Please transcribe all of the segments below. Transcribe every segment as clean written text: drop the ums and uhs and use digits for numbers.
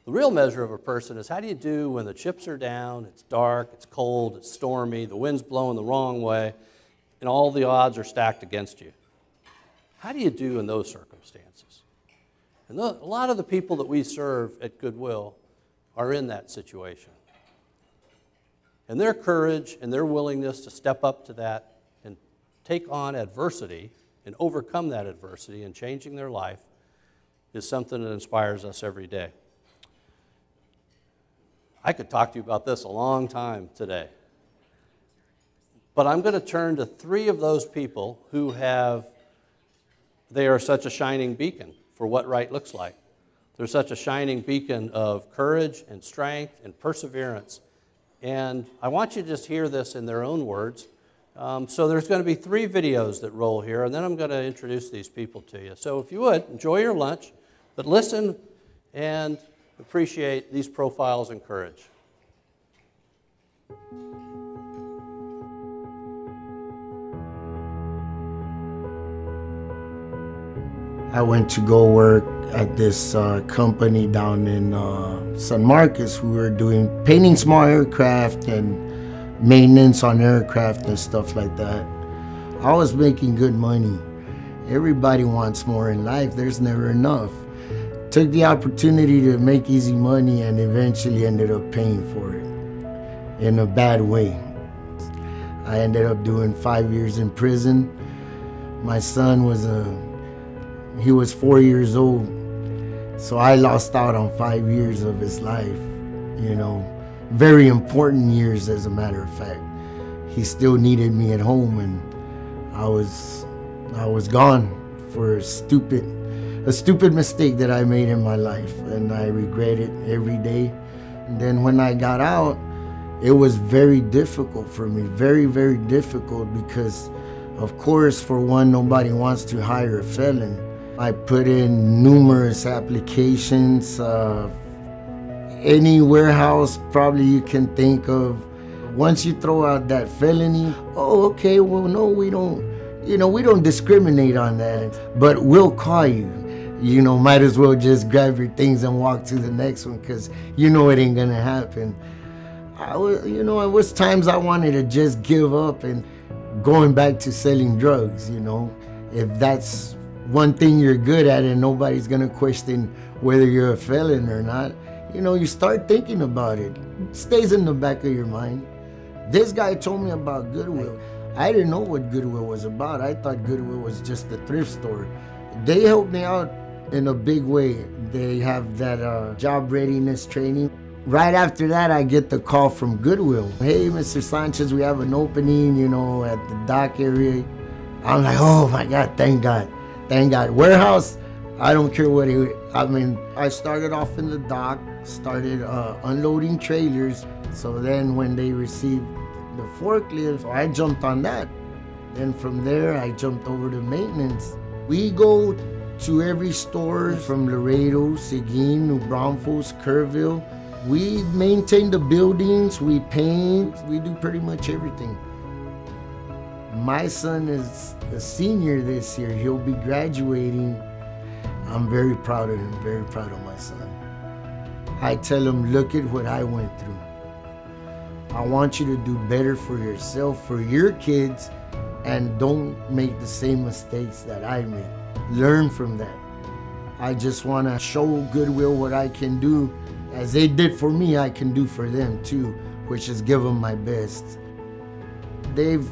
The real measure of a person is how do you do when the chips are down, it's dark, it's cold, it's stormy, the wind's blowing the wrong way, and all the odds are stacked against you. How do you do in those circumstances? And a lot of the people that we serve at Goodwill are in that situation. And their courage and their willingness to step up to that and take on adversity and overcome that adversity and changing their life is something that inspires us every day. I could talk to you about this a long time today. But I'm going to turn to 3 of those people who they are such a shining beacon for what right looks like. They're such a shining beacon of courage and strength and perseverance. And I want you to just hear this in their own words. So there's going to be 3 videos that roll here, and then I'm going to introduce these people to you. So if you would, enjoy your lunch, but listen and appreciate these profiles and courage. I went to go work at this company down in San Marcos. We were doing painting small aircraft and maintenance on aircraft and stuff like that. I was making good money. Everybody wants more in life. There's never enough. Took the opportunity to make easy money and eventually ended up paying for it in a bad way. I ended up doing 5 years in prison. My son he was 4 years old, so I lost out on 5 years of his life, you know, very important years as a matter of fact. He still needed me at home, and I was gone for a stupid mistake that I made in my life, and I regret it every day. And then when I got out, it was very difficult for me, very, very difficult, because of course, for one, nobody wants to hire a felon. I put in numerous applications, any warehouse probably you can think of. Once you throw out that felony, oh, okay, well, no, we don't discriminate on that, but we'll call you. You know, might as well just grab your things and walk to the next one, because you know it ain't gonna happen. It was times I wanted to just give up and going back to selling drugs, you know. If that's one thing you're good at and nobody's gonna question whether you're a felon or not, you know, you start thinking about it. It stays in the back of your mind. This guy told me about Goodwill. I didn't know what Goodwill was about. I thought Goodwill was just a thrift store. They helped me out in a big way. They have that job readiness training. Right after that, I get the call from Goodwill. Hey, Mr. Sanchez, we have an opening, you know, at the dock area. I'm like, oh my God, thank God. Thank God. Warehouse, I don't care what I started off in the dock, started unloading trailers. So then when they received the forklift, I jumped on that. Then from there, I jumped over to maintenance. We go to every store from Laredo, Seguin, New Braunfels, Kerrville. We maintain the buildings, we paint, we do pretty much everything. My son is a senior this year. He'll be graduating. I'm very proud of him, very proud of my son. I tell him, look at what I went through. I want you to do better for yourself, for your kids, and don't make the same mistakes that I made. Learn from that. I just want to show Goodwill what I can do. As they did for me, I can do for them too, which is give them my best. They've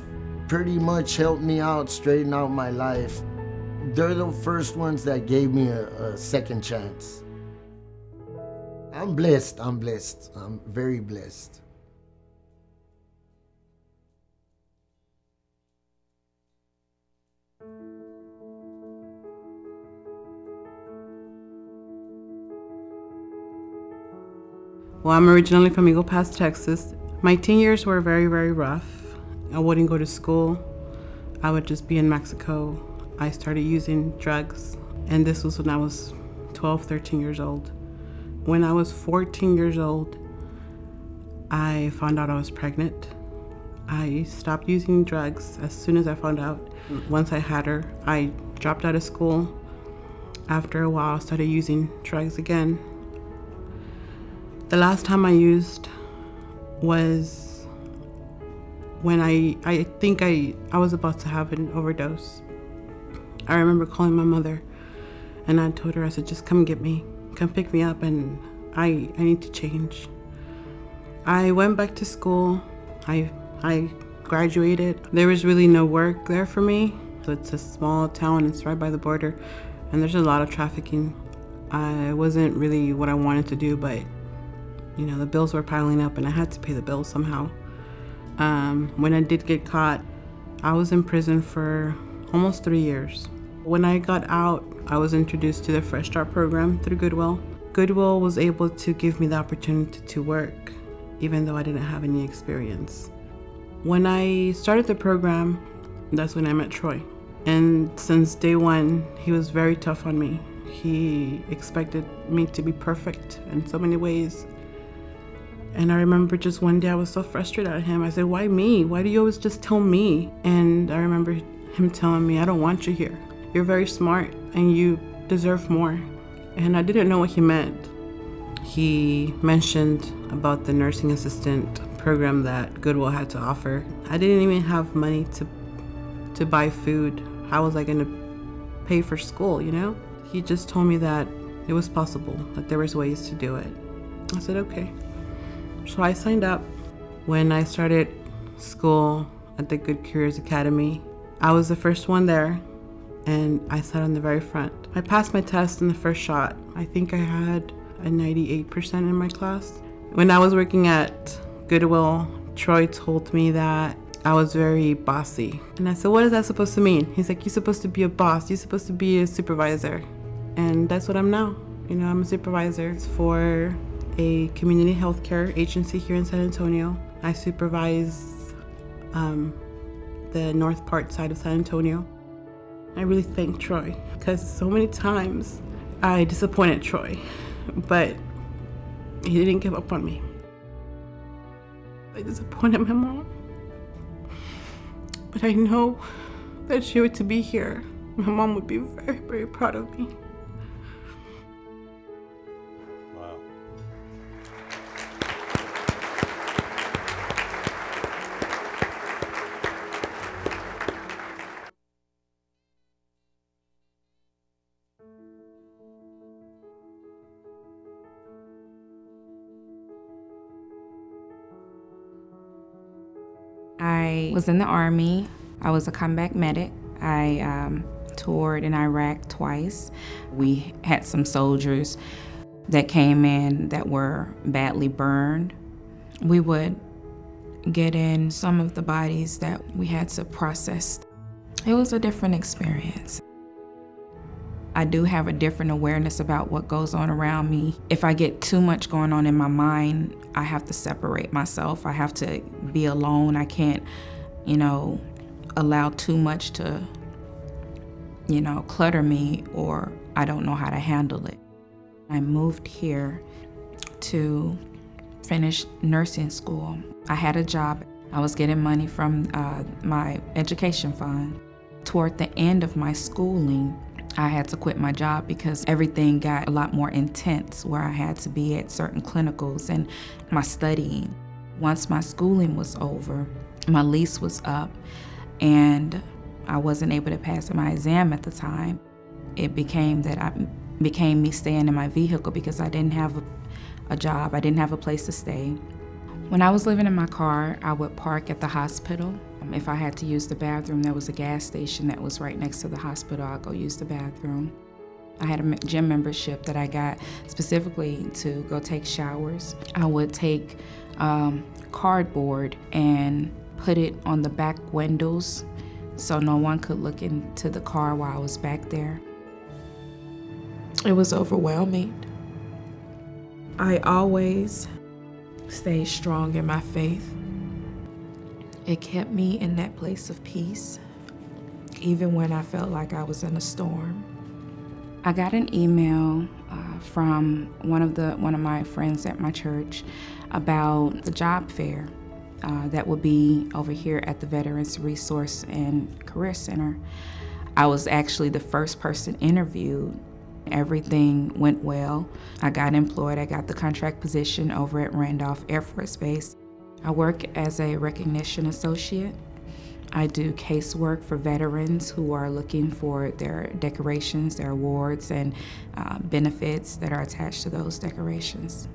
pretty much helped me out, straighten out my life. They're the first ones that gave me a second chance. I'm blessed, I'm very blessed. Well, I'm originally from Eagle Pass, Texas. My teen years were very, very rough. I wouldn't go to school. I would just be in Mexico. I started using drugs, and this was when I was 12, 13 years old. When I was 14 years old, I found out I was pregnant. I stopped using drugs as soon as I found out. Once I had her, I dropped out of school. After a while, I started using drugs again. The last time I used was when I think I was about to have an overdose. I remember calling my mother, and I told her, I said, just come get me, come pick me up, and I need to change. I went back to school. I graduated. There was really no work there for me. So it's a small town, it's right by the border, and there's a lot of trafficking. It wasn't really what I wanted to do, but you know, the bills were piling up and I had to pay the bills somehow. When I did get caught, I was in prison for almost 3 years. When I got out, I was introduced to the Fresh Start program through Goodwill. Goodwill was able to give me the opportunity to work, even though I didn't have any experience. When I started the program, that's when I met Troy. And since day one, he was very tough on me. He expected me to be perfect in so many ways. And I remember just one day I was so frustrated at him. I said, why me? Why do you always just tell me? And I remember him telling me, I don't want you here. You're very smart and you deserve more. And I didn't know what he meant. He mentioned about the nursing assistant program that Goodwill had to offer. I didn't even have money to buy food. How was I gonna pay for school, you know? He just told me that it was possible, that there was ways to do it. I said, okay. So I signed up. When I started school at the Good Careers Academy, I was the first one there, and I sat on the very front. I passed my test in the first shot. I think I had a 98% in my class. When I was working at Goodwill, Troy told me that I was very bossy. And I said, what is that supposed to mean? He's like, you're supposed to be a boss. You're supposed to be a supervisor. And that's what I'm now. You know, I'm a supervisor for a community healthcare agency here in San Antonio. I supervise the north part side of San Antonio. I really thank Troy because so many times I disappointed Troy, but he didn't give up on me. I disappointed my mom, but I know that if she were to be here, my mom would be very, very proud of me. Wow. I was in the Army. I was a combat medic. I toured in Iraq twice. We had some soldiers that came in that were badly burned. We would get in some of the bodies that we had to process. It was a different experience. I do have a different awareness about what goes on around me. If I get too much going on in my mind, I have to separate myself. I have to be alone. I can't, allow too much to, clutter me, or I don't know how to handle it. I moved here to finish nursing school. I had a job. I was getting money from my education fund. Toward the end of my schooling, I had to quit my job because everything got a lot more intense, where I had to be at certain clinicals and my studying. Once my schooling was over, my lease was up, and I wasn't able to pass my exam at the time. It became me staying in my vehicle because I didn't have a job. I didn't have a place to stay. When I was living in my car, I would park at the hospital. If I had to use the bathroom, there was a gas station that was right next to the hospital. I'd go use the bathroom. I had a gym membership that I got specifically to go take showers. I would take cardboard and put it on the back windows so no one could look into the car while I was back there. It was overwhelming. I always stayed strong in my faith. It kept me in that place of peace, even when I felt like I was in a storm. I got an email from one of my friends at my church about the job fair that would be over here at the Veterans Resource and Career Center. I was actually the first person interviewed Everything went well. I got employed. I got the contract position over at Randolph Air Force Base. I work as a recognition associate. I do casework for veterans who are looking for their decorations, their awards, and benefits that are attached to those decorations.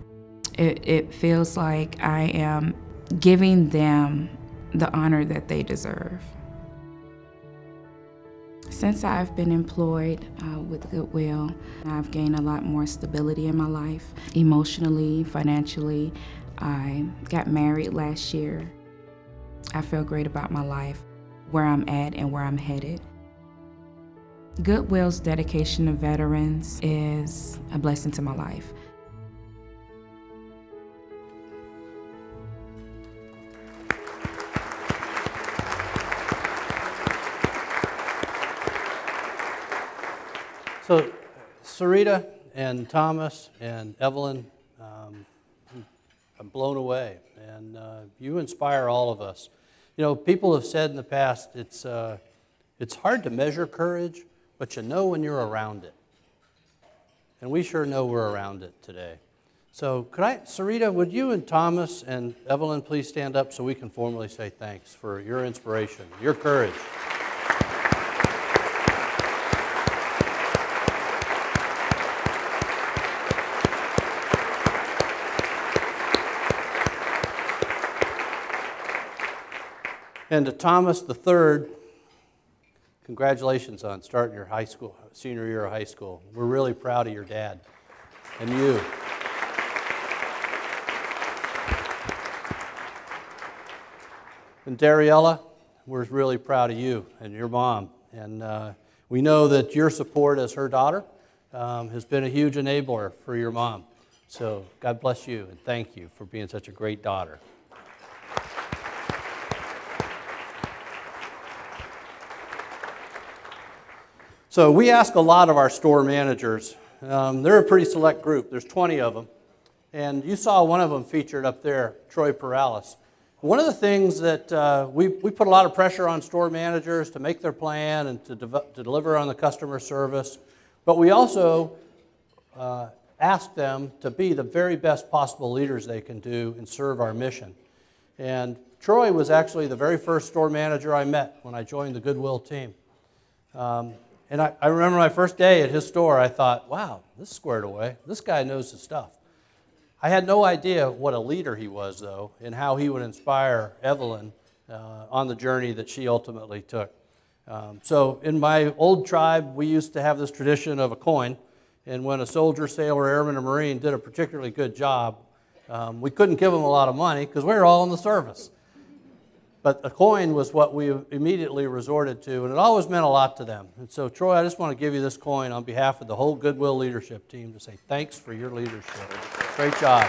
It feels like I am giving them the honor that they deserve. Since I've been employed with Goodwill, I've gained a lot more stability in my life, emotionally, financially. I got married last year. I feel great about my life, where I'm at and where I'm headed. Goodwill's dedication to veterans is a blessing to my life. So, Sarita and Thomas and Evelyn, I'm blown away, and you inspire all of us. You know, people have said in the past, it's hard to measure courage, but you know when you're around it. And we sure know we're around it today. So Sarita, would you and Thomas and Evelyn please stand up so we can formally say thanks for your inspiration, your courage. And to Thomas III, congratulations on starting your senior year of high school. We're really proud of your dad and you. And Dariella, we're really proud of you and your mom. And we know that your support as her daughter has been a huge enabler for your mom. So God bless you and thank you for being such a great daughter. So we ask a lot of our store managers. They're a pretty select group. There's 20 of them. And you saw one of them featured up there, Troy Perales. One of the things that we put a lot of pressure on store managers to make their plan and to deliver on the customer service. But we also ask them to be the very best possible leaders they can do and serve our mission. And Troy was actually the very first store manager I met when I joined the Goodwill team. And I remember my first day at his store, I thought, wow, this is squared away. This guy knows his stuff. I had no idea what a leader he was, though, and how he would inspire Evelyn on the journey that she ultimately took. So in my old tribe, we used to have this tradition of a coin, and when a soldier, sailor, airman, or Marine did a particularly good job, we couldn't give them a lot of money because we were all in the service. But a coin was what we immediately resorted to, and it always meant a lot to them. And so, Troy, I just want to give you this coin on behalf of the whole Goodwill leadership team to say thanks for your leadership. Great job.